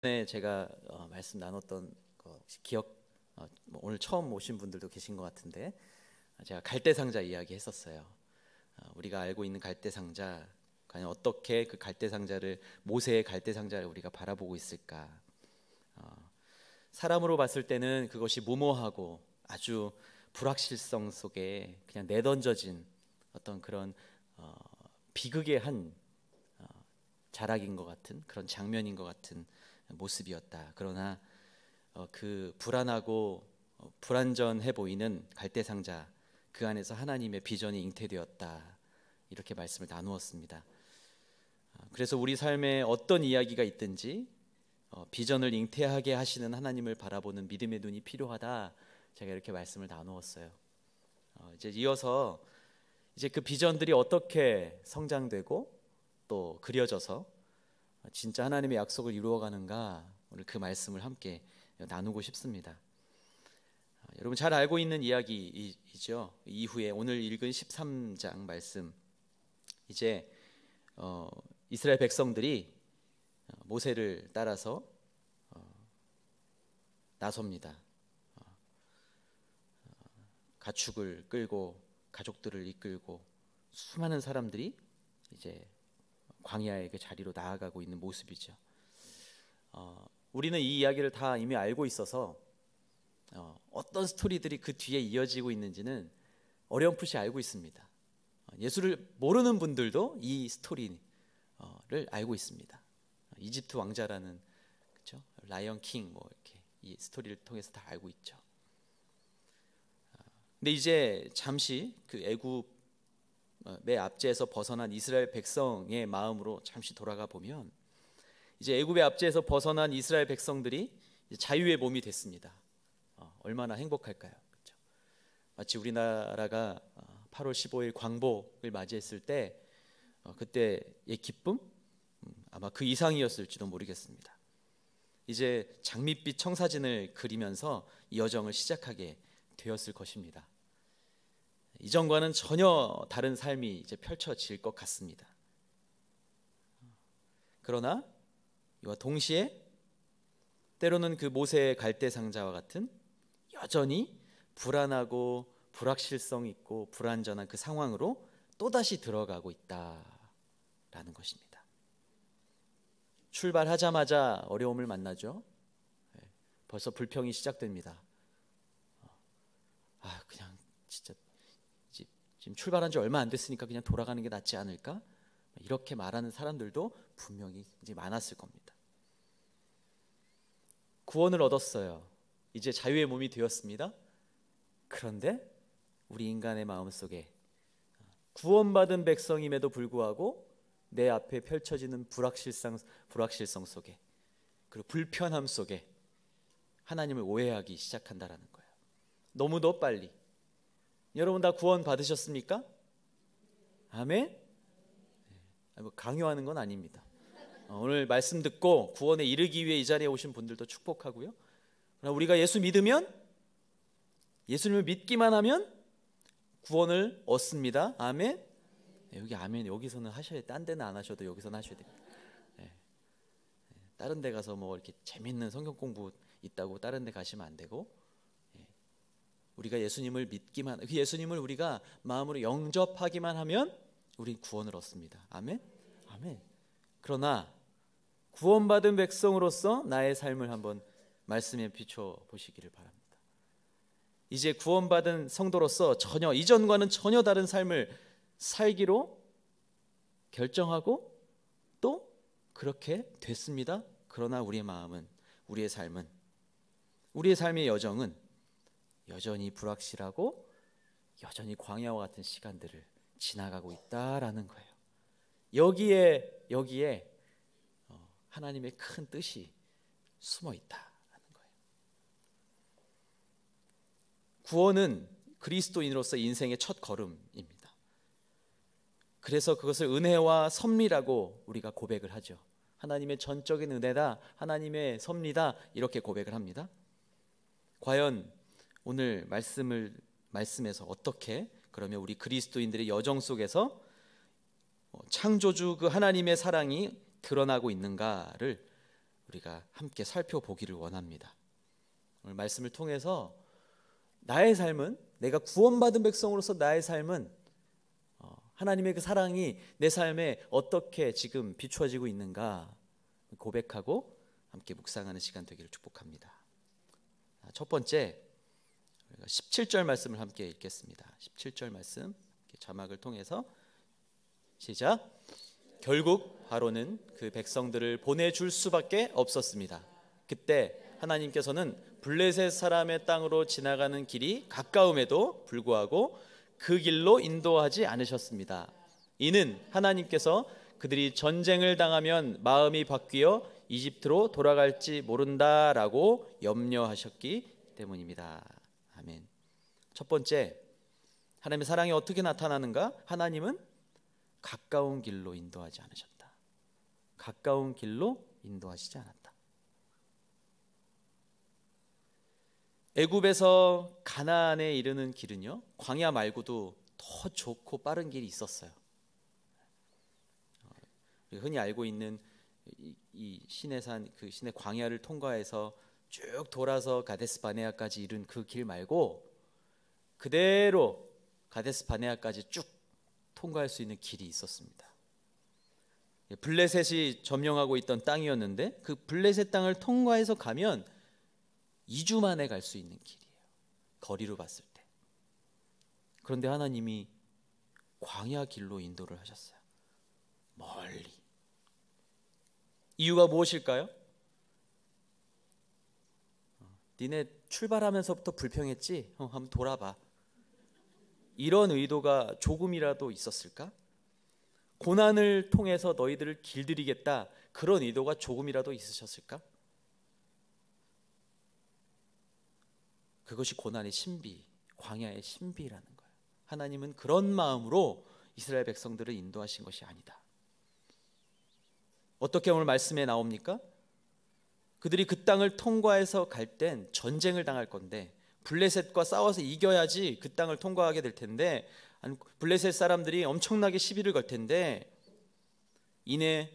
전에 제가 말씀 나눴던 거 혹시 기억 오늘 처음 오신 분들도 계신 것 같은데 제가 갈대상자 이야기 했었어요. 우리가 알고 있는 갈대상자, 과연 어떻게 그 갈대상자를, 모세의 갈대상자를 우리가 바라보고 있을까? 사람으로 봤을 때는 그것이 무모하고 아주 불확실성 속에 그냥 내던져진 어떤 그런 비극의 한 자락인 것 같은 그런 장면인 것 같은 모습이었다. 그러나 그 불안하고 불완전해 보이는 갈대상자, 그 안에서 하나님의 비전이 잉태되었다. 이렇게 말씀을 나누었습니다. 그래서 우리 삶에 어떤 이야기가 있든지 비전을 잉태하게 하시는 하나님을 바라보는 믿음의 눈이 필요하다. 제가 이렇게 말씀을 나누었어요. 이제 이어서 이제 그 비전들이 어떻게 성장되고 또 그려져서 진짜 하나님의 약속을 이루어가는가, 오늘 그 말씀을 함께 나누고 싶습니다. 여러분 잘 알고 있는 이야기이죠. 이후에 오늘 읽은 13장 말씀, 이제 이스라엘 백성들이 모세를 따라서 나섭니다. 가축을 끌고 가족들을 이끌고 수많은 사람들이 이제 광야의 그 자리로 나아가고 있는 모습이죠. 우리는 이 이야기를 다 이미 알고 있어서 어떤 스토리들이 그 뒤에 이어지고 있는지는 어렴풋이 알고 있습니다. 예수를 모르는 분들도 이 스토리를 알고 있습니다. 이집트 왕자라는, 그렇죠? 라이언 킹 뭐 이렇게 이 스토리를 통해서 다 알고 있죠. 근데 이제 잠시 그 애굽의 압제에서 벗어난 이스라엘 백성의 마음으로 잠시 돌아가 보면, 이제 애굽의 압제에서 벗어난 이스라엘 백성들이 자유의 몸이 됐습니다. 얼마나 행복할까요? 그렇죠? 마치 우리나라가 8월 15일 광복을 맞이했을 때 그때의 기쁨, 아마 그 이상이었을지도 모르겠습니다. 이제 장밋빛 청사진을 그리면서 이 여정을 시작하게 되었을 것입니다. 이전과는 전혀 다른 삶이 이제 펼쳐질 것 같습니다. 그러나 이와 동시에 때로는 그 모세의 갈대상자와 같은 여전히 불안하고 불확실성 있고 불완전한 그 상황으로 또다시 들어가고 있다라는 것입니다. 출발하자마자 어려움을 만나죠. 벌써 불평이 시작됩니다. 그냥 진짜 지금 출발한 지 얼마 안 됐으니까 그냥 돌아가는 게 낫지 않을까? 이렇게 말하는 사람들도 분명히 이제 많았을 겁니다. 구원을 얻었어요. 이제 자유의 몸이 되었습니다. 그런데 우리 인간의 마음속에 구원받은 백성임에도 불구하고 내 앞에 펼쳐지는 불확실성 속에, 그리고 불편함 속에 하나님을 오해하기 시작한다라는 거예요. 너무도 빨리. 여러분 다 구원 받으셨습니까? 아멘? 뭐 강요하는 건 아닙니다. 오늘 말씀 듣고 구원에 이르기 위해 이 자리에 오신 분들도 축복하고요. 그러나 우리가 예수 믿으면, 예수님을 믿기만 하면 구원을 얻습니다. 아멘? 여기 아멘, 여기서는 하셔야 돼요. 딴 데는 안 하셔도 여기서는 하셔야 됩니다. 다른 데 가서 뭐 이렇게 재밌는 성경 공부 있다고 다른 데 가시면 안 되고, 우리가 예수님을 믿기만, 그 예수님을 우리가 마음으로 영접하기만 하면 우리 구원을 얻습니다. 아멘? 아멘. 그러나 구원받은 백성으로서 나의 삶을 한번 말씀에 비춰 보시기를 바랍니다. 이제 구원받은 성도로서 전혀 이전과는 전혀 다른 삶을 살기로 결정하고 또 그렇게 됐습니다. 그러나 우리의 마음은, 우리의 삶은, 우리의 삶의 여정은 여전히 불확실하고 여전히 광야와 같은 시간들을 지나가고 있다라는 거예요. 여기에 하나님의 큰 뜻이 숨어 있다라는 거예요. 구원은 그리스도인으로서 인생의 첫 걸음입니다. 그래서 그것을 은혜와 섭리라고 우리가 고백을 하죠. 하나님의 전적인 은혜다, 하나님의 섭리다, 이렇게 고백을 합니다. 과연 오늘 말씀에서 어떻게, 그러면 우리 그리스도인들의 여정 속에서 창조주 그 하나님의 사랑이 드러나고 있는가를 우리가 함께 살펴보기를 원합니다. 오늘 말씀을 통해서 나의 삶은, 내가 구원받은 백성으로서 나의 삶은 하나님의 그 사랑이 내 삶에 어떻게 지금 비추어지고 있는가 고백하고 함께 묵상하는 시간 되기를 축복합니다. 첫 번째, 17절 말씀을 함께 읽겠습니다. 17절 말씀 자막을 통해서 시작. 결국 바로는 그 백성들을 보내줄 수밖에 없었습니다. 그때 하나님께서는 블레셋 사람의 땅으로 지나가는 길이 가까움에도 불구하고 그 길로 인도하지 않으셨습니다. 이는 하나님께서 그들이 전쟁을 당하면 마음이 바뀌어 이집트로 돌아갈지 모른다라고 염려하셨기 때문입니다. 아멘. 첫 번째, 하나님의 사랑이 어떻게 나타나는가? 하나님은 가까운 길로 인도하지 않으셨다. 가까운 길로 인도하시지 않았다. 애굽에서 가나안에 이르는 길은요, 광야 말고도 더 좋고 빠른 길이 있었어요. 흔히 알고 있는 이 시내산, 그 시내 광야를 통과해서 쭉 돌아서 가데스 바네아까지 이른 그 길 말고 그대로 가데스 바네아까지 쭉 통과할 수 있는 길이 있었습니다. 블레셋이 점령하고 있던 땅이었는데 그 블레셋 땅을 통과해서 가면 2주 만에 갈 수 있는 길이에요. 거리로 봤을 때. 그런데 하나님이 광야 길로 인도를 하셨어요. 멀리. 이유가 무엇일까요? 니네 출발하면서부터 불평했지? 한번 돌아봐. 이런 의도가 조금이라도 있었을까? 고난을 통해서 너희들을 길들이겠다, 그런 의도가 조금이라도 있으셨을까? 그것이 고난의 신비, 광야의 신비라는 거예요. 하나님은 그런 마음으로 이스라엘 백성들을 인도하신 것이 아니다. 어떻게 오늘 말씀에 나옵니까? 그들이 그 땅을 통과해서 갈 땐 전쟁을 당할 건데 블레셋과 싸워서 이겨야지 그 땅을 통과하게 될 텐데, 블레셋 사람들이 엄청나게 시비를 걸 텐데 이내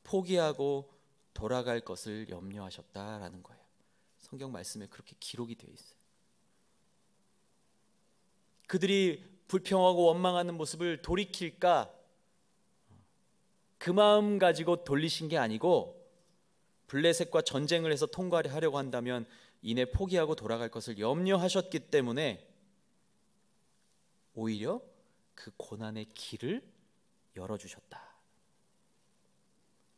포기하고 돌아갈 것을 염려하셨다라는 거예요. 성경 말씀에 그렇게 기록이 되어 있어요. 그들이 불평하고 원망하는 모습을 돌이킬까, 그 마음 가지고 돌리신 게 아니고 블레셋과 전쟁을 해서 통과를 하려고 한다면 이내 포기하고 돌아갈 것을 염려하셨기 때문에 오히려 그 고난의 길을 열어주셨다.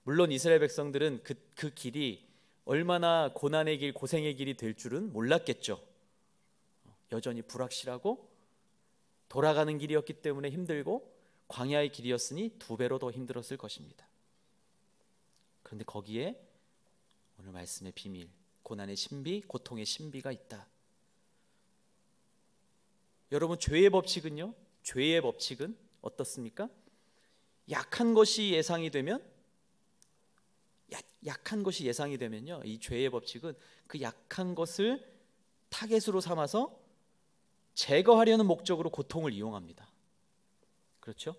물론 이스라엘 백성들은 그 길이 얼마나 고난의 길, 고생의 길이 될 줄은 몰랐겠죠. 여전히 불확실하고 돌아가는 길이었기 때문에 힘들고 광야의 길이었으니 2배로 더 힘들었을 것입니다. 그런데 거기에 오늘 말씀의 비밀, 고난의 신비, 고통의 신비가 있다. 여러분, 죄의 법칙은요, 죄의 법칙은 어떻습니까? 약한 것이 예상이 되면, 약한 것이 예상이 되면요, 이 죄의 법칙은 그 약한 것을 타겟으로 삼아서 제거하려는 목적으로 고통을 이용합니다. 그렇죠?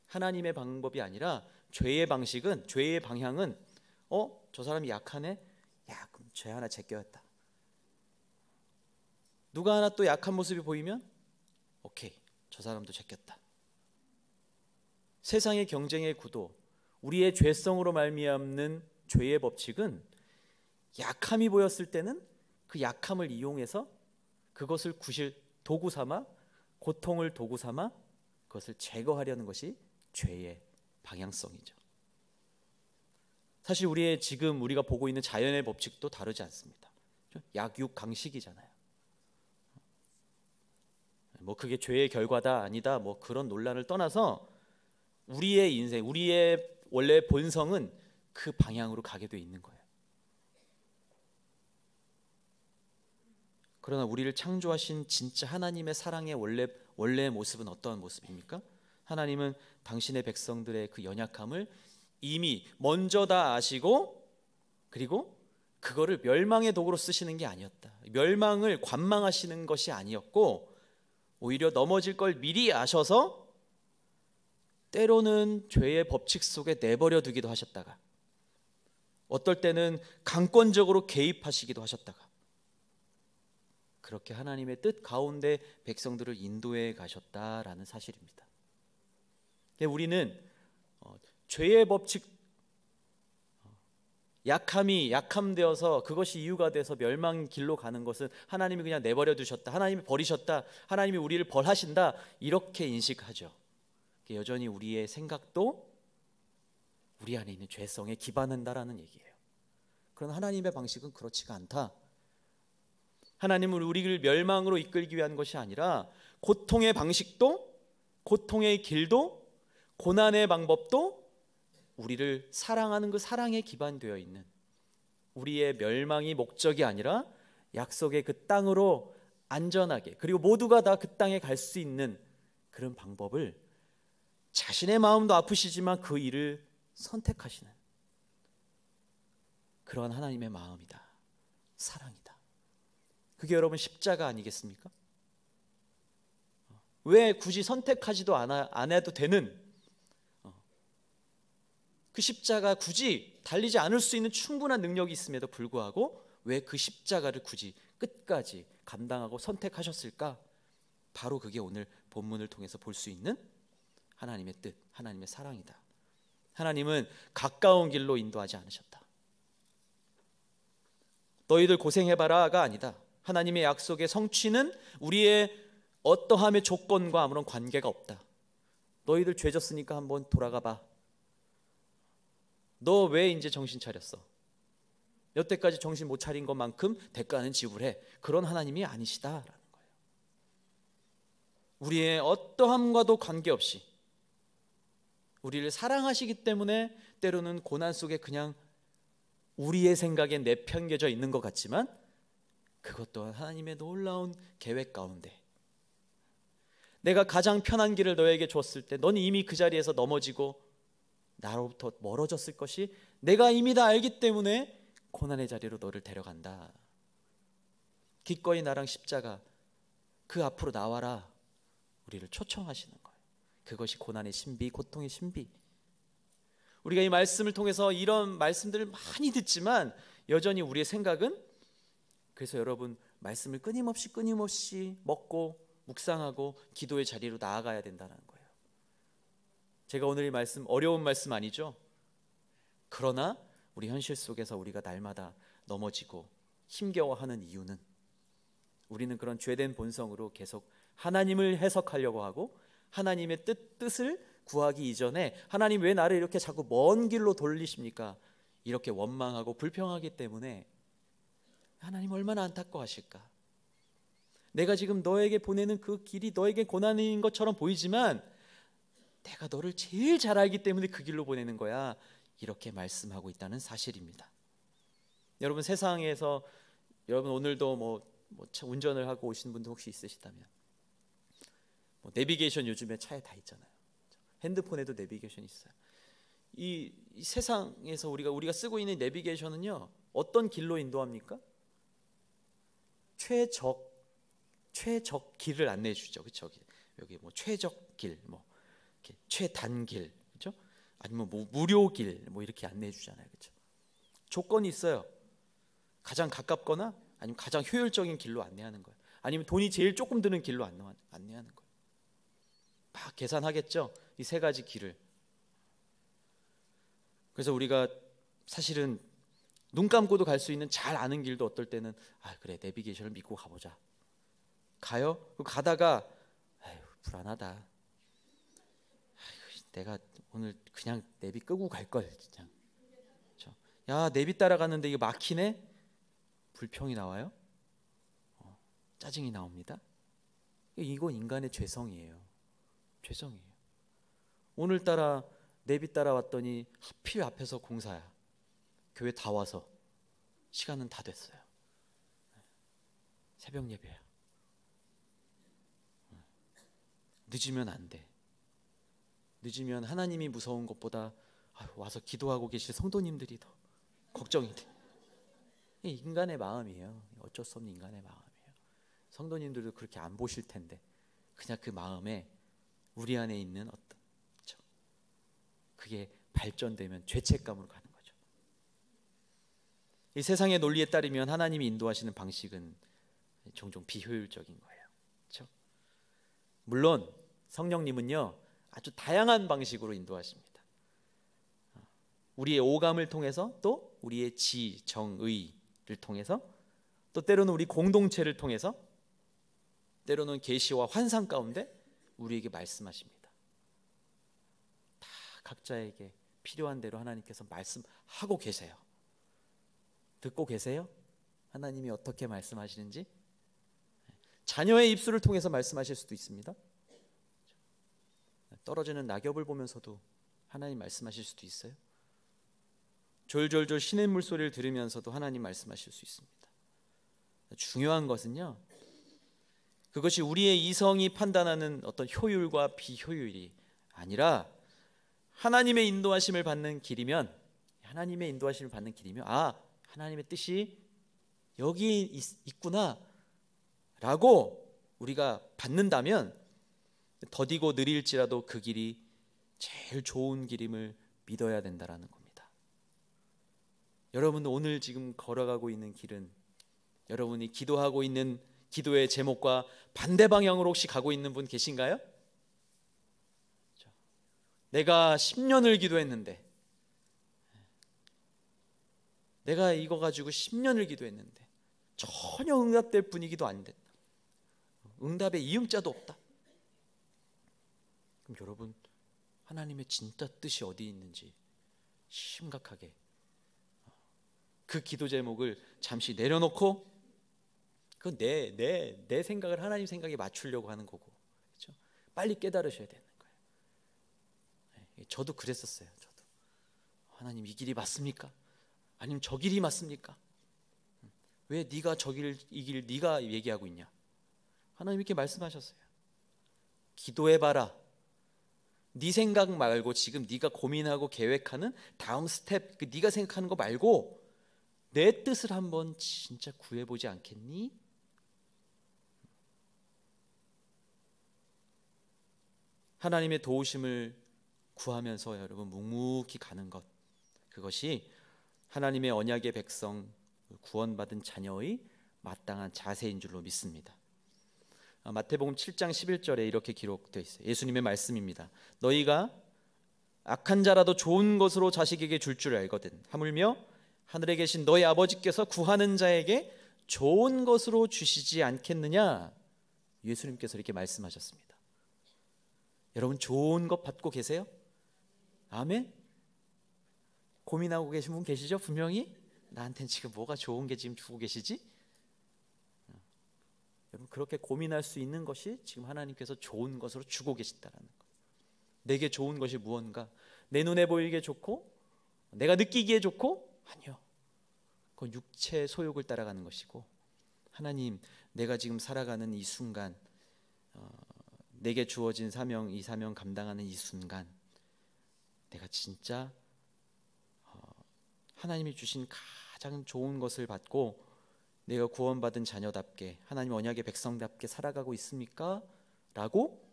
하나님의 방법이 아니라 죄의 방식은, 죄의 방향은 저 사람이 약하네? 야, 그럼 죄 하나 제껴야겠다. 누가 하나 또 약한 모습이 보이면 오케이, 저 사람도 제꼈다. 세상의 경쟁의 구도, 우리의 죄성으로 말미암는 죄의 법칙은 약함이 보였을 때는 그 약함을 이용해서 그것을 도구 삼아, 고통을 도구 삼아 그것을 제거하려는 것이 죄의 방향성이죠. 사실 지금 우리가 보고 있는 자연의 법칙도 다르지 않습니다. 약육강식이잖아요. 그게 죄의 결과다 아니다 그런 논란을 떠나서 우리의 인생, 우리의 원래 본성은 그 방향으로 가게 돼 있는 거예요. 그러나 우리를 창조하신 진짜 하나님의 사랑의 원래의 모습은 어떠한 모습입니까? 하나님은 당신의 백성들의 그 연약함을 이미 먼저 다 아시고, 그리고 그거를 멸망의 도구로 쓰시는 게 아니었다. 멸망을 관망하시는 것이 아니었고, 오히려 넘어질 걸 미리 아셔서 때로는 죄의 법칙 속에 내버려 두기도 하셨다가, 어떨 때는 강권적으로 개입하시기도 하셨다가 그렇게 하나님의 뜻 가운데 백성들을 인도해 가셨다라는 사실입니다. 우리는 죄의 법칙, 약함이 약함되어서 그것이 이유가 돼서 멸망 길로 가는 것은 하나님이 그냥 내버려 두셨다, 하나님이 버리셨다, 하나님이 우리를 벌하신다, 이렇게 인식하죠. 여전히 우리의 생각도 우리 안에 있는 죄성에 기반한다라는 얘기예요. 그러나 하나님의 방식은 그렇지가 않다. 하나님은 우리를 멸망으로 이끌기 위한 것이 아니라 고통의 방식도, 고통의 길도, 고난의 방법도 우리를 사랑하는 그 사랑에 기반되어 있는, 우리의 멸망이 목적이 아니라 약속의 그 땅으로 안전하게, 그리고 모두가 다 그 땅에 갈 수 있는 그런 방법을, 자신의 마음도 아프시지만 그 일을 선택하시는 그러한 하나님의 마음이다, 사랑이다. 그게 여러분 십자가 아니겠습니까? 왜 굳이 선택하지도 안 해도 되는 그 십자가, 굳이 달리지 않을 수 있는 충분한 능력이 있음에도 불구하고 왜 그 십자가를 굳이 끝까지 감당하고 선택하셨을까? 바로 그게 오늘 본문을 통해서 볼 수 있는 하나님의 뜻, 하나님의 사랑이다. 하나님은 가까운 길로 인도하지 않으셨다. 너희들 고생해봐라가 아니다. 하나님의 약속의 성취는 우리의 어떠함의 조건과 아무런 관계가 없다. 너희들 죄 졌으니까 한번 돌아가 봐. 너 왜 이제 정신 차렸어? 여태까지 정신 못 차린 것만큼 대가는 지불해. 그런 하나님이 아니시다라는 거예요. 우리의 어떠함과도 관계없이 우리를 사랑하시기 때문에 때로는 고난 속에 그냥 우리의 생각에 내팽개져 있는 것 같지만 그것 또한 하나님의 놀라운 계획 가운데, 내가 가장 편한 길을 너에게 줬을 때 넌 이미 그 자리에서 넘어지고 나로부터 멀어졌을 것이 내가 이미 다 알기 때문에 고난의 자리로 너를 데려간다. 기꺼이 나랑 십자가 그 앞으로 나와라, 우리를 초청하시는 거예요. 그것이 고난의 신비, 고통의 신비. 우리가 이 말씀을 통해서 이런 말씀들을 많이 듣지만 여전히 우리의 생각은, 그래서 여러분 말씀을 끊임없이 먹고 묵상하고 기도의 자리로 나아가야 된다는 거예요. 제가 오늘 이 말씀 어려운 말씀 아니죠? 그러나 우리 현실 속에서 우리가 날마다 넘어지고 힘겨워하는 이유는 우리는 그런 죄된 본성으로 계속 하나님을 해석하려고 하고 하나님의 뜻을 구하기 이전에 하나님 왜 나를 이렇게 자꾸 먼 길로 돌리십니까? 이렇게 원망하고 불평하기 때문에 하나님 얼마나 안타까워하실까? 내가 지금 너에게 보내는 그 길이 너에게 고난인 것처럼 보이지만 내가 너를 제일 잘 알기 때문에 그 길로 보내는 거야, 이렇게 말씀하고 있다는 사실입니다. 여러분 세상에서 여러분 오늘도 뭐 운전을 하고 오신 분도 혹시 있으시다면 내비게이션 요즘에 차에 다 있잖아요. 핸드폰에도 내비게이션 있어요. 이 세상에서 우리가 쓰고 있는 내비게이션은요, 어떤 길로 인도합니까? 최적 길을 안내해 주죠. 그렇죠? 여기 뭐 최적 길, 뭐 최단길, 그렇죠? 아니면 뭐 무료길, 뭐 이렇게 안내해 주잖아요. 그렇죠? 조건이 있어요. 가장 가깝거나 아니면 가장 효율적인 길로 안내하는 거예요. 아니면 돈이 제일 조금 드는 길로 안내하는 거예요. 막 계산하겠죠? 이 세 가지 길을. 그래서 우리가 사실은 눈 감고도 갈 수 있는 잘 아는 길도 어떨 때는 그래, 내비게이션을 믿고 가보자. 가요? 가다가 불안하다. 내가 오늘 그냥 내비 끄고 갈 걸. 그냥. 야, 내비 따라가는데 이거 막히네? 불평이 나와요? 짜증이 나옵니다. 이건 인간의 죄성이에요. 죄성이에요. 오늘따라 내비 따라왔더니 하필 앞에서 공사야. 교회 다 와서 시간은 다 됐어요. 새벽 예배야. 늦으면 안 돼. 늦으면 하나님이 무서운 것보다 와서 기도하고 계실 성도님들이 더 걱정이 돼. 인간의 마음이에요. 어쩔 수 없는 인간의 마음이에요. 성도님들도 그렇게 안 보실 텐데 그냥 그 마음에 우리 안에 있는 어떤 그게 발전되면 죄책감으로 가는 거죠. 이 세상의 논리에 따르면 하나님이 인도하시는 방식은 종종 비효율적인 거예요. 그렇죠? 물론 성령님은요 아주 다양한 방식으로 인도하십니다. 우리의 오감을 통해서, 또 우리의 지, 정, 의를 통해서, 또 때로는 우리 공동체를 통해서, 때로는 계시와 환상 가운데 우리에게 말씀하십니다. 다 각자에게 필요한 대로 하나님께서 말씀하고 계세요. 듣고 계세요? 하나님이 어떻게 말씀하시는지. 자녀의 입술을 통해서 말씀하실 수도 있습니다. 떨어지는 낙엽을 보면서도 하나님 말씀하실 수도 있어요. 졸졸졸 시냇물 소리를 들으면서도 하나님 말씀하실 수 있습니다. 중요한 것은요, 그것이 우리의 이성이 판단하는 어떤 효율과 비효율이 아니라 하나님의 인도하심을 받는 길이면, 하나님의 뜻이 여기 있구나 라고 우리가 받는다면, 더디고 느릴지라도 그 길이 제일 좋은 길임을 믿어야 된다라는 겁니다. 여러분 오늘 지금 걸어가고 있는 길은, 여러분이 기도하고 있는 기도의 제목과 반대 방향으로 혹시 가고 있는 분 계신가요? 내가 10년을 기도했는데, 내가 이거 가지고 10년을 기도했는데 전혀 응답될 분위기도 안 된다. 응답의 이응자도 없다. 그럼 여러분 하나님의 진짜 뜻이 어디 있는지 심각하게 그 기도 제목을 잠시 내려놓고, 그 내 생각을 하나님 생각에 맞추려고 하는 거고, 그렇죠? 빨리 깨달으셔야 되는 거예요. 저도 그랬었어요. 저도 하나님 이 길이 맞습니까? 아니면 저 길이 맞습니까? 왜 네가 저 길, 이 길 네가 얘기하고 있냐? 하나님 이렇게 말씀하셨어요. 기도해봐라. 네 생각 말고 지금 네가 고민하고 계획하는 다음 스텝, 그 네가 생각하는 거 말고 내 뜻을 한번 진짜 구해보지 않겠니? 하나님의 도우심을 구하면서 여러분 묵묵히 가는 것, 그것이 하나님의 언약의 백성, 구원받은 자녀의 마땅한 자세인 줄로 믿습니다. 마태복음 7장 11절에 이렇게 기록되어 있어요. 예수님의 말씀입니다. 너희가 악한 자라도 좋은 것으로 자식에게 줄 줄 알거든 하물며 하늘에 계신 너희 아버지께서 구하는 자에게 좋은 것으로 주시지 않겠느냐. 예수님께서 이렇게 말씀하셨습니다. 여러분 좋은 것 받고 계세요? 아멘? 고민하고 계신 분 계시죠? 분명히 나한테는 지금 뭐가 좋은 게 지금 주고 계시지? 여러분 그렇게 고민할 수 있는 것이 지금 하나님께서 좋은 것으로 주고 계신다는 것. 내게 좋은 것이 무언가, 내 눈에 보이기에 좋고 내가 느끼기에 좋고, 아니요, 그건 육체의 소욕을 따라가는 것이고, 하나님 내가 지금 살아가는 이 순간, 내게 주어진 사명, 이 사명 감당하는 이 순간 내가 진짜 하나님이 주신 가장 좋은 것을 받고 내가 구원받은 자녀답게 하나님 언약의 백성답게 살아가고 있습니까? 라고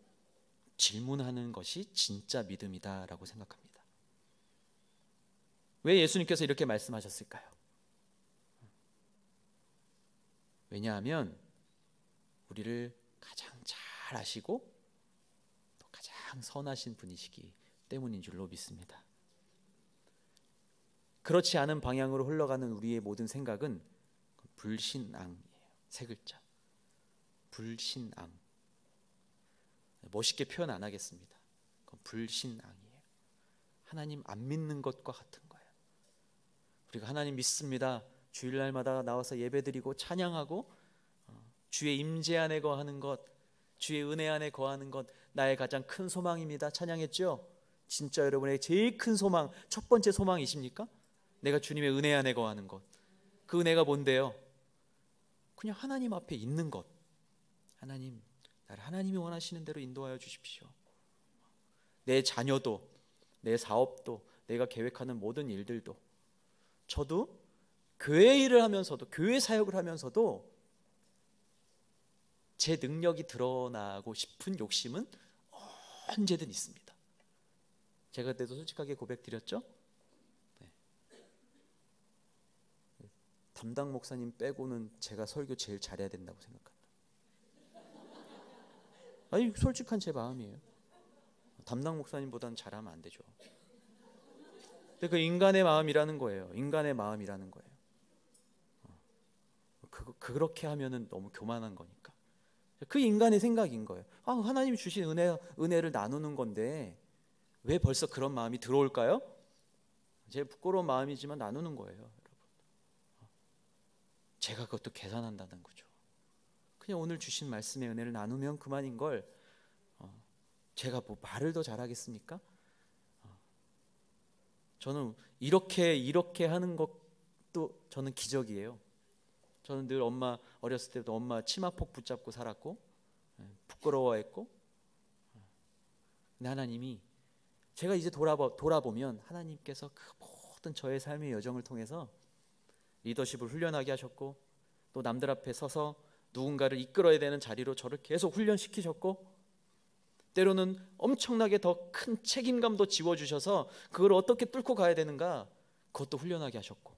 질문하는 것이 진짜 믿음이다 라고 생각합니다. 왜 예수님께서 이렇게 말씀하셨을까요? 왜냐하면 우리를 가장 잘 아시고 또 가장 선하신 분이시기 때문인 줄로 믿습니다. 그렇지 않은 방향으로 흘러가는 우리의 모든 생각은 불신앙이에요. 세 글자. 불신앙. 멋있게 표현 안 하겠습니다. 그건 불신앙이에요. 하나님 안 믿는 것과 같은 거예요. 우리가 하나님 믿습니다. 주일날마다 나와서 예배드리고 찬양하고 주의 임재 안에 거하는 것, 주의 은혜 안에 거하는 것 나의 가장 큰 소망입니다. 찬양했죠? 진짜 여러분의 제일 큰 소망, 첫 번째 소망이십니까? 내가 주님의 은혜 안에 거하는 것. 그 은혜가 뭔데요? 그냥 하나님 앞에 있는 것. 하나님, 나를 하나님이 원하시는 대로 인도하여 주십시오. 내 자녀도, 내 사업도, 내가 계획하는 모든 일들도, 저도 교회 일을 하면서도, 교회 사역을 하면서도 제 능력이 드러나고 싶은 욕심은 언제든 있습니다. 제가 그때도 솔직하게 고백드렸죠? 담당 목사님 빼고는 제가 설교 제일 잘해야 된다고 생각합니다. 아니, 솔직한 제 마음이에요. 담당 목사님보다는 잘하면 안 되죠. 근데 그 인간의 마음이라는 거예요. 인간의 마음이라는 거예요. 그렇게 하면은 너무 교만한 거니까. 그 인간의 생각인 거예요. 하나님이 주신 은혜를 나누는 건데 왜 벌써 그런 마음이 들어올까요? 제 부끄러운 마음이지만 나누는 거예요, 여러분. 제가 그것도 계산한다는 거죠. 그냥 오늘 주신 말씀의 은혜를 나누면 그만인 걸 제가 뭐 말을 더 잘하겠습니까? 저는 이렇게 하는 것도 저는 기적이에요. 저는 늘 엄마 어렸을 때부터 엄마 치마폭 붙잡고 살았고 부끄러워했고, 근데 하나님이 제가 이제 돌아보면 하나님께서 그 모든 저의 삶의 여정을 통해서 리더십을 훈련하게 하셨고, 또 남들 앞에 서서 누군가를 이끌어야 되는 자리로 저를 계속 훈련시키셨고, 때로는 엄청나게 더 큰 책임감도 지워주셔서 그걸 어떻게 뚫고 가야 되는가 그것도 훈련하게 하셨고,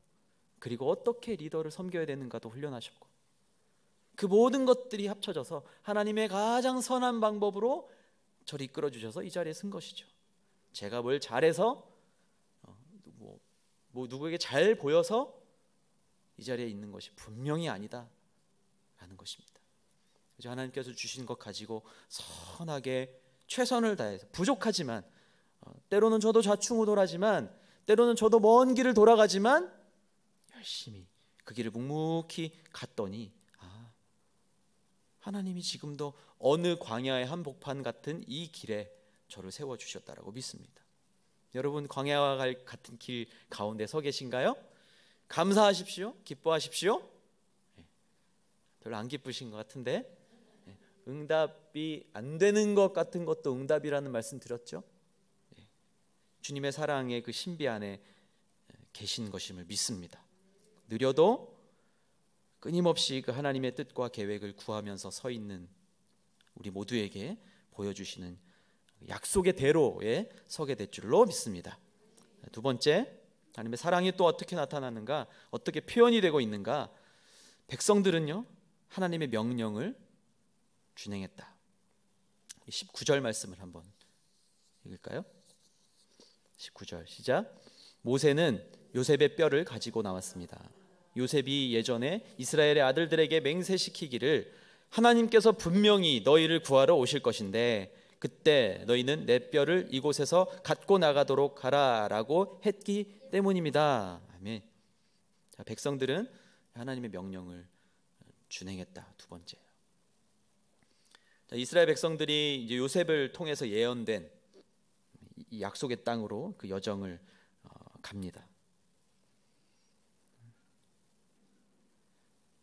그리고 어떻게 리더를 섬겨야 되는가도 훈련하셨고, 그 모든 것들이 합쳐져서 하나님의 가장 선한 방법으로 저를 이끌어 주셔서 이 자리에 쓴 것이죠. 제가 뭘 잘해서 뭐 누구에게 잘 보여서 이 자리에 있는 것이 분명히 아니다라는 것입니다. 그래서 하나님께서 주신 것 가지고 선하게 최선을 다해서, 부족하지만 때로는 저도 좌충우돌하지만 때로는 저도 먼 길을 돌아가지만 열심히 그 길을 묵묵히 갔더니 하나님이 지금도 어느 광야의 한복판 같은 이 길에 저를 세워주셨다라고 믿습니다. 여러분, 광야와 같은 길 가운데 서 계신가요? 감사하십시오. 기뻐하십시오. 별로 안 기쁘신 것 같은데, 응답이 안 되는 것 같은 것도 응답이라는 말씀 드렸죠. 주님의 사랑의 그 신비 안에 계신 것임을 믿습니다. 느려도 끊임없이 그 하나님의 뜻과 계획을 구하면서 서 있는 우리 모두에게 보여주시는 약속의 대로에 서게 될 줄로 믿습니다. 두 번째, 하나님의 사랑이 또 어떻게 나타나는가, 어떻게 표현이 되고 있는가. 백성들은요, 하나님의 명령을 준행했다. 19절 말씀을 한번 읽을까요? 19절 시작. 모세는 요셉의 뼈를 가지고 나왔습니다. 요셉이 예전에 이스라엘의 아들들에게 맹세시키기를 하나님께서 분명히 너희를 구하러 오실 것인데 그때 너희는 내 뼈를 이곳에서 갖고 나가도록 하라라고 했기 때문입니다. 아멘. 자, 백성들은 하나님의 명령을 준행했다. 두 번째. 자, 이스라엘 백성들이 이제 요셉을 통해서 예언된 이 약속의 땅으로 그 여정을 갑니다.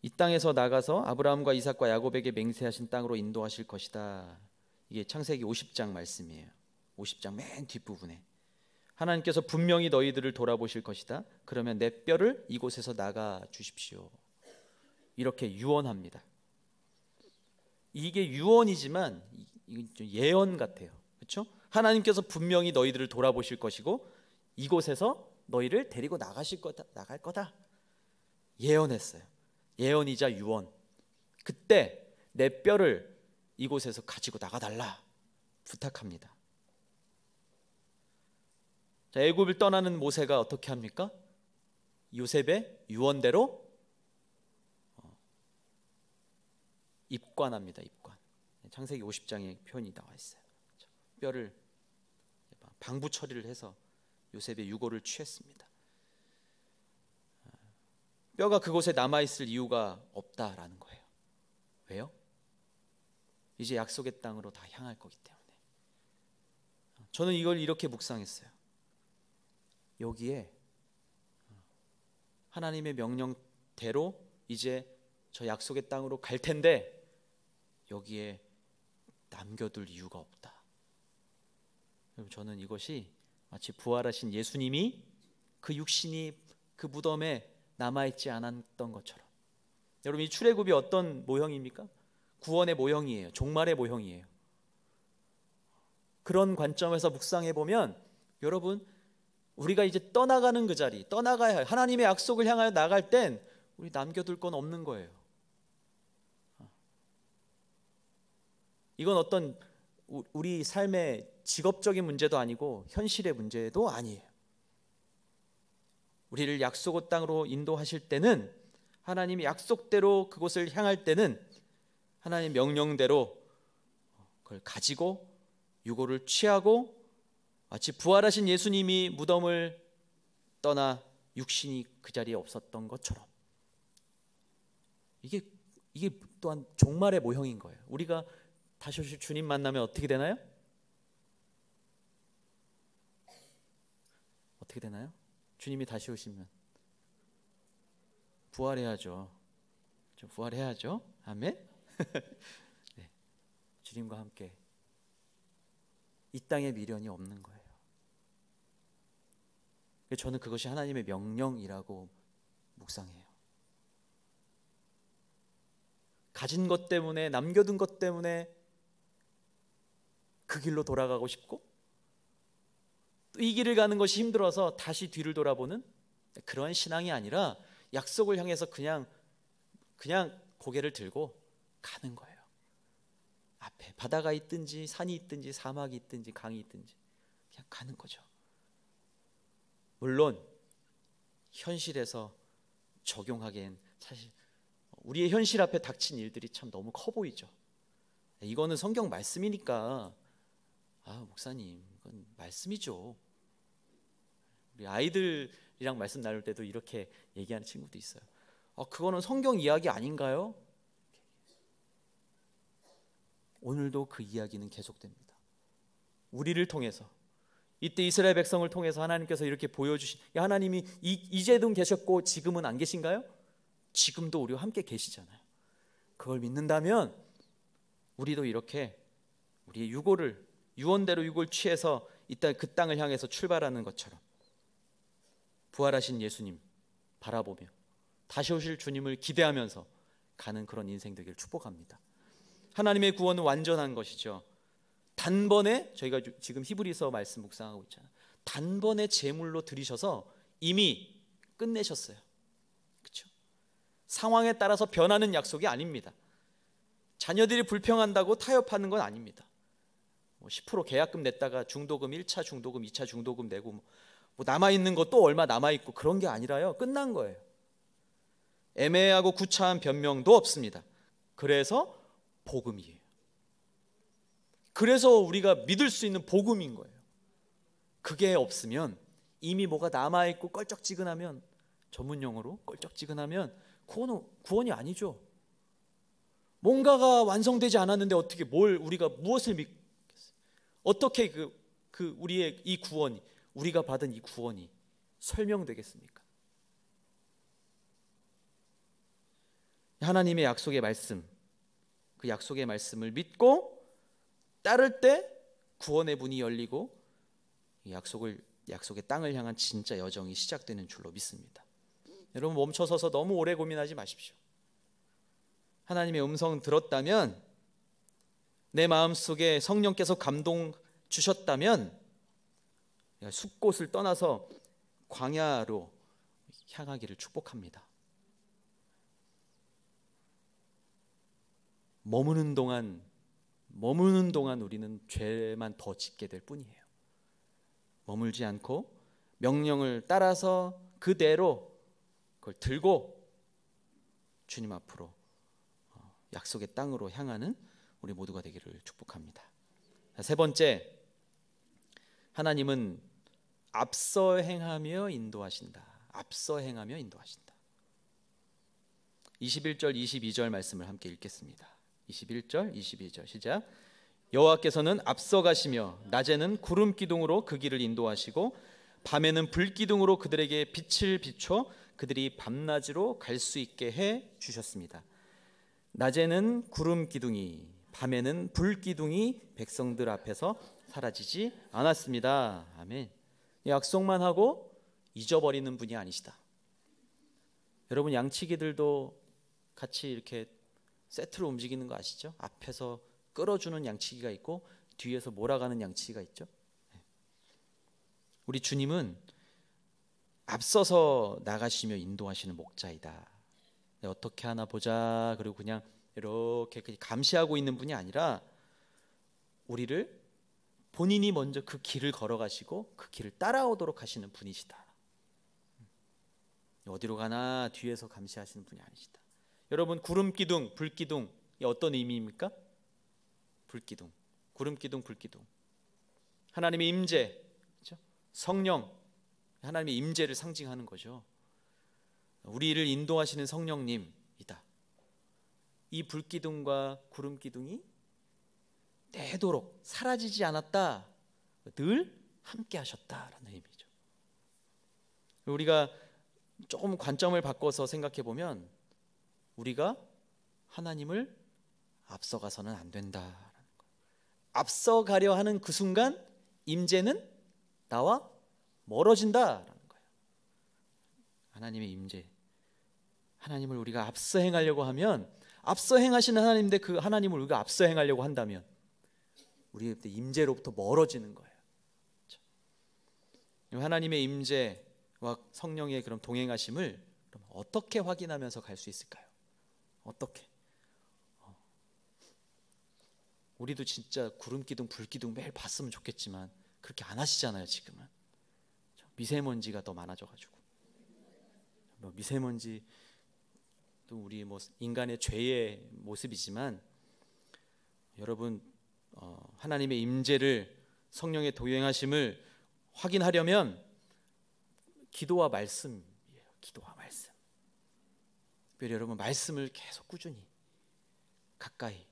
이 땅에서 나가서 아브라함과 이삭과 야곱에게 맹세하신 땅으로 인도하실 것이다. 이게 창세기 50장 말씀이에요. 50장 맨 뒷부분에 하나님께서 분명히 너희들을 돌아보실 것이다. 그러면 내 뼈를 이곳에서 나가 주십시오. 이렇게 유언합니다. 이게 유언이지만 이건 좀 예언 같아요. 그렇죠? 하나님께서 분명히 너희들을 돌아보실 것이고 이곳에서 너희를 데리고 나갈 거다. 예언했어요. 예언이자 유언. 그때 내 뼈를 이곳에서 가지고 나가달라 부탁합니다. 자, 애굽을 떠나는 모세가 어떻게 합니까? 요셉의 유언대로 입관합니다. 입관. 창세기 50장에 표현이 나와 있어요. 뼈를 방부 처리를 해서 요셉의 유골을 취했습니다. 뼈가 그곳에 남아있을 이유가 없다라는 거예요. 왜요? 이제 약속의 땅으로 다 향할 거기 때문에. 저는 이걸 이렇게 묵상했어요. 여기에 하나님의 명령대로 이제 저 약속의 땅으로 갈 텐데 여기에 남겨둘 이유가 없다. 저는 이것이 마치 부활하신 예수님이 그 육신이 그 무덤에 남아있지 않았던 것처럼. 여러분, 이 출애굽이 어떤 모형입니까? 구원의 모형이에요. 종말의 모형이에요. 그런 관점에서 묵상해 보면 여러분, 우리가 이제 떠나가는 그 자리, 떠나가야 할 하나님의 약속을 향하여 나갈 땐 우리 남겨둘 건 없는 거예요. 이건 어떤 우리 삶의 직업적인 문제도 아니고 현실의 문제도 아니에요. 우리를 약속의 땅으로 인도하실 때는, 하나님이 약속대로 그곳을 향할 때는 하나님 명령대로 그걸 가지고 유고를 취하고, 마치 부활하신 예수님이 무덤을 떠나 육신이 그 자리에 없었던 것처럼, 이게 또한 종말의 모형인 거예요. 우리가 다시 오실 주님 만나면 어떻게 되나요? 어떻게 되나요? 주님이 다시 오시면 부활해야죠. 부활해야죠. 아멘. 네, 주님과 함께 이 땅에 미련이 없는 거예요. 저는 그것이 하나님의 명령이라고 묵상해요. 가진 것 때문에, 남겨둔 것 때문에 그 길로 돌아가고 싶고, 또 이 길을 가는 것이 힘들어서 다시 뒤를 돌아보는 그런 신앙이 아니라, 약속을 향해서 그냥 고개를 들고 가는 거예요. 앞에 바다가 있든지 산이 있든지 사막이 있든지 강이 있든지 그냥 가는 거죠. 물론 현실에서 적용하기엔 사실 우리의 현실 앞에 닥친 일들이 참 너무 커 보이죠. 이거는 성경 말씀이니까, 목사님 이건 말씀이죠. 우리 아이들이랑 말씀 나눌 때도 이렇게 얘기하는 친구도 있어요. 그거는 성경 이야기 아닌가요? 오늘도 그 이야기는 계속됩니다. 우리를 통해서, 이때 이스라엘 백성을 통해서 하나님께서 이렇게 보여주신, 하나님이 이제도 계셨고 지금은 안 계신가요? 지금도 우리와 함께 계시잖아요. 그걸 믿는다면 우리도 이렇게 우리의 유언대로 유고를 취해서 이따 그 땅을 향해서 출발하는 것처럼 부활하신 예수님 바라보며 다시 오실 주님을 기대하면서 가는 그런 인생 되기를 축복합니다. 하나님의 구원은 완전한 것이죠. 단번에, 저희가 지금 히브리서 말씀 묵상하고 있잖아요. 단번에 제물로 드리셔서 이미 끝내셨어요. 그렇죠? 상황에 따라서 변하는 약속이 아닙니다. 자녀들이 불평한다고 타협하는 건 아닙니다. 10% 계약금 냈다가 중도금 1차 중도금 2차 중도금 내고 뭐 남아있는 거 또 얼마 남아있고 그런 게 아니라요, 끝난 거예요. 애매하고 구차한 변명도 없습니다. 그래서 복음이에요. 그래서 우리가 믿을 수 있는 복음인 거예요. 그게 없으면, 이미 뭐가 남아있고 껄쩍지근하면, 전문용어로 껄쩍지근하면 그거는 구원이 아니죠. 뭔가가 완성되지 않았는데 어떻게 우리가 무엇을 믿겠어요? 어떻게 우리의 이 구원이, 우리가 받은 이 구원이 설명되겠습니까? 하나님의 약속의 말씀, 그 약속의 말씀을 믿고 따를 때 구원의 문이 열리고 약속의 땅을 향한 진짜 여정이 시작되는 줄로 믿습니다. 여러분, 멈춰서서 너무 오래 고민하지 마십시오. 하나님의 음성 들었다면, 내 마음속에 성령께서 감동 주셨다면 숲곳을 떠나서 광야로 향하기를 축복합니다. 머무는 동안 우리는 죄만 더 짓게 될 뿐이에요. 머물지 않고 명령을 따라서 그대로 그걸 들고 주님 앞으로 약속의 땅으로 향하는 우리 모두가 되기를 축복합니다. 세 번째, 하나님은 앞서 행하며 인도하신다. 앞서 행하며 인도하신다. 21절 22절 말씀을 함께 읽겠습니다. 21절 22절 시작. 여호와께서는 앞서 가시며 낮에는 구름 기둥으로 그 길을 인도하시고 밤에는 불 기둥으로 그들에게 빛을 비춰 그들이 밤낮으로 갈 수 있게 해 주셨습니다. 낮에는 구름 기둥이, 밤에는 불 기둥이 백성들 앞에서 사라지지 않았습니다. 아멘. 약속만 하고 잊어버리는 분이 아니시다. 여러분, 양치기들도 같이 이렇게 세트로 움직이는 거 아시죠? 앞에서 끌어주는 양치기가 있고 뒤에서 몰아가는 양치기가 있죠. 우리 주님은 앞서서 나가시며 인도하시는 목자이다. 어떻게 하나 보자 그리고 그냥 이렇게 감시하고 있는 분이 아니라 우리를 본인이 먼저 그 길을 걸어가시고 그 길을 따라오도록 하시는 분이시다. 어디로 가나 뒤에서 감시하시는 분이 아니시다. 여러분, 구름기둥, 불기둥, 이 어떤 의미입니까? 불기둥, 구름기둥, 불기둥. 하나님의 임재, 그렇죠? 성령, 하나님의 임재를 상징하는 거죠. 우리를 인도하시는 성령님이다. 이 불기둥과 구름기둥이 내도록 사라지지 않았다. 늘 함께 하셨다라는 의미죠. 우리가 조금 관점을 바꿔서 생각해 보면 우리가 하나님을 앞서가서는 안 된다라는 거예요. 앞서가려 하는 그 순간 임재는 나와 멀어진다라는 거예요. 하나님의 임재, 하나님을 우리가 앞서 행하려고 하면, 앞서 행하시는 하나님인데 그 하나님을 우리가 앞서 행하려고 한다면 우리 그때 임재로부터 멀어지는 거예요. 그렇죠? 하나님의 임재와 성령의 그런 동행하심을 그럼 어떻게 확인하면서 갈 수 있을까요? 어떻게? 우리도 진짜 구름기둥, 불기둥 매일 봤으면 좋겠지만 그렇게 안 하시잖아요. 지금은 미세먼지가 더 많아져가지고, 미세먼지 또 우리 뭐 인간의 죄의 모습이지만, 여러분 하나님의 임재를, 성령의 동행하심을 확인하려면 기도와 말씀이에요. 기도와 말씀. 특별히 여러분 말씀을 계속 꾸준히 가까이.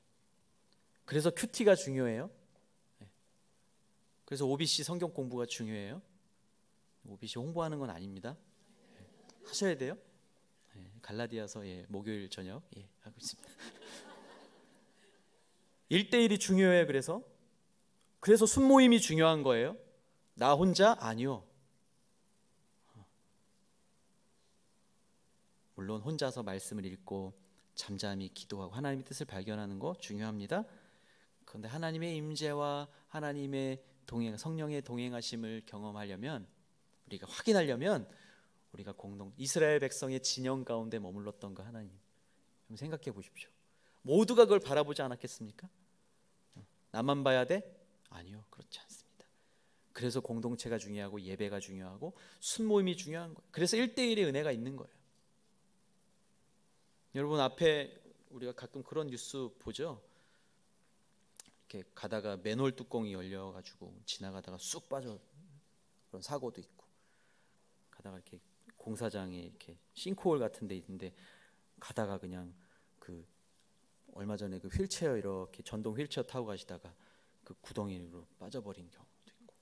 그래서 큐티가 중요해요. 그래서 OBC 성경 공부가 중요해요. OBC 홍보하는 건 아닙니다. 하셔야 돼요. 갈라디아서 목요일 저녁 하고 있습니다. 1대1이 중요해요. 그래서 순모임이 중요한 거예요. 나 혼자? 아니요. 물론 혼자서 말씀을 읽고 잠잠히 기도하고 하나님의 뜻을 발견하는 거 중요합니다. 그런데 하나님의 임재와 하나님의 성령의 동행하심을 경험하려면, 우리가 확인하려면, 우리가 이스라엘 백성의 진영 가운데 머물렀던 거 하나님 좀 생각해 보십시오. 모두가 그걸 바라보지 않았겠습니까? 나만 봐야 돼? 아니요, 그렇지 않습니다. 그래서 공동체가 중요하고 예배가 중요하고 순모임이 중요한 거예요. 그래서 1대1의 은혜가 있는 거예요. 여러분, 앞에 우리가 가끔 그런 뉴스 보죠. 이렇게 가다가 맨홀 뚜껑이 열려가지고 지나가다가 쑥 빠져 그런 사고도 있고, 가다가 이렇게 공사장에 이렇게 싱크홀 같은 데 있는데 가다가 그냥 얼마 전에 그 휠체어, 이렇게 전동 휠체어 타고 가시다가 그 구덩이로 빠져버린 경우도 있고,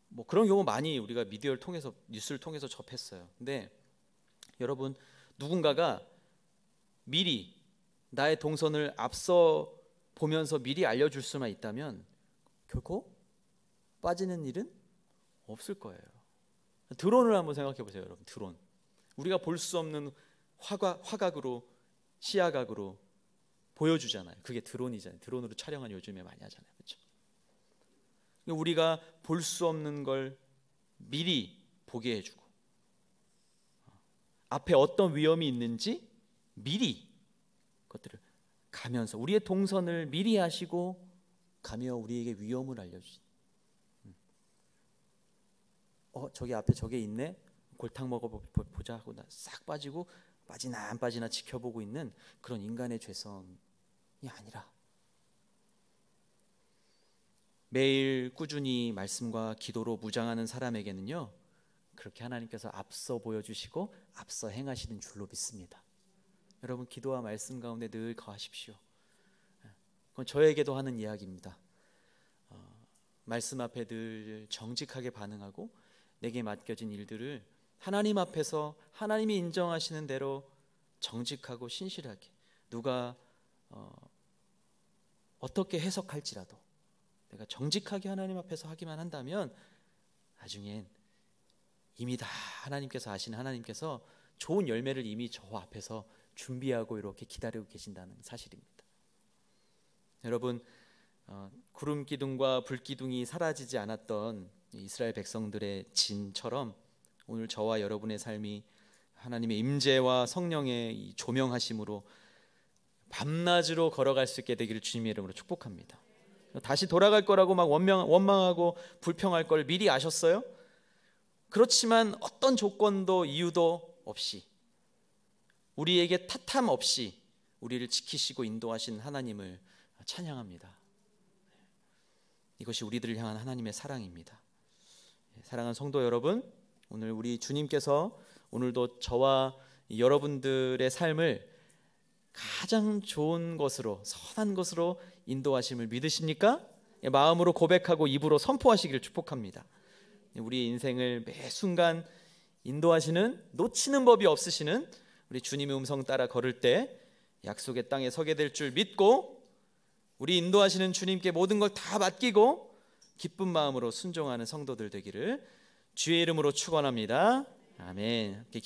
뭐 그런 경우 많이 우리가 미디어를 통해서, 뉴스를 통해서 접했어요. 근데 여러분, 누군가가 미리 나의 동선을 앞서 보면서 미리 알려줄 수만 있다면 결코 빠지는 일은 없을 거예요. 드론을 한번 생각해 보세요. 여러분, 드론, 우리가 볼 수 없는 화각으로, 시야각으로 보여주잖아요. 그게 드론이잖아요. 드론으로 촬영은 요즘에 많이 하잖아요. 그렇죠? 우리가 볼 수 없는 걸 미리 보게 해주고, 앞에 어떤 위험이 있는지 미리 그것들을 가면서, 우리의 동선을 미리 하시고 가며 우리에게 위험을 알려주신, 저기 앞에 저게 있네, 골탕 먹어보자 하고 싹 빠지고 빠지나 안 빠지나 지켜보고 있는 그런 인간의 죄성이 아니라, 매일 꾸준히 말씀과 기도로 무장하는 사람에게는요, 그렇게 하나님께서 앞서 보여주시고 앞서 행하시는 줄로 믿습니다. 여러분, 기도와 말씀 가운데 늘 거하십시오. 그건 저에게도 하는 이야기입니다. 말씀 앞에 늘 정직하게 반응하고 내게 맡겨진 일들을 하나님 앞에서 하나님이 인정하시는 대로 정직하고 신실하게, 누가 어떻게 해석할지라도 내가 정직하게 하나님 앞에서 하기만 한다면 나중엔 이미 다 하나님께서 아시는 하나님께서 좋은 열매를 이미 저 앞에서 준비하고 이렇게 기다리고 계신다는 사실입니다. 여러분, 구름 기둥과 불 기둥이 사라지지 않았던 이스라엘 백성들의 진처럼 오늘 저와 여러분의 삶이 하나님의 임재와 성령의 이 조명하심으로 밤낮으로 걸어갈 수 있게 되기를 주님의 이름으로 축복합니다. 다시 돌아갈 거라고 막 원망하고 불평할 걸 미리 아셨어요? 그렇지만 어떤 조건도 이유도 없이, 우리에게 탓함 없이 우리를 지키시고 인도하신 하나님을 찬양합니다. 이것이 우리들을 향한 하나님의 사랑입니다. 사랑하는 성도 여러분, 오늘 우리 주님께서 오늘도 저와 여러분들의 삶을 가장 좋은 것으로, 선한 것으로 인도하심을 믿으십니까? 마음으로 고백하고 입으로 선포하시기를 축복합니다. 우리 인생을 매 순간 인도하시는, 놓치는 법이 없으시는 우리 주님의 음성 따라 걸을 때 약속의 땅에 서게 될 줄 믿고, 우리 인도하시는 주님께 모든 걸 다 맡기고 기쁜 마음으로 순종하는 성도들 되기를 주의 이름으로 축원합니다. 아멘.